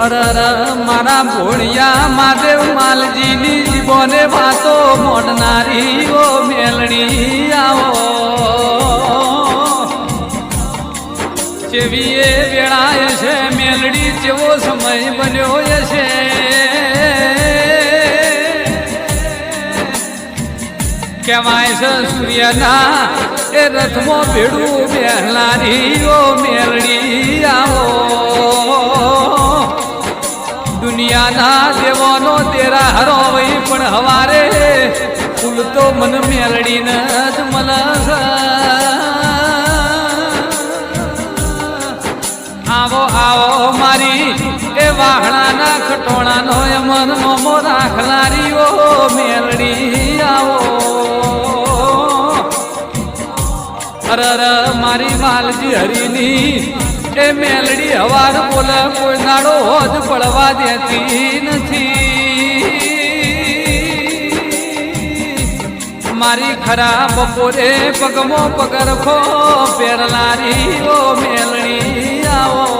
અરર મારા ભોળિયા મહાદેવ માલજીની જીવોને વાતો મોડનારી ઓ મેલડી આવો જેવી એ વેળાય છે મેલડી જેવો સમય બન્યો છે કહેવાય છે સૂર્યના એ રથમાં ભેડું બેહલારી ઓ મેલડી આવો દુનિયાના દેવાનો તેરા હરો વઈ પણ હવારે ફૂલ તો મન મેલડીને જ મલસ આવો આવો મારી એ વાહણાના ખટોણાનો મન મોમો રાખલારી ઓ મેલડી આવો અરર મારી માલજી હરીની એ મેલડી હવાર બોલ કોઈ નાડો હોજ પડવા દેતી નથી મારી ખરા બપોરે પગમો પગરખો પેરલારી ઓ મેલડી આવો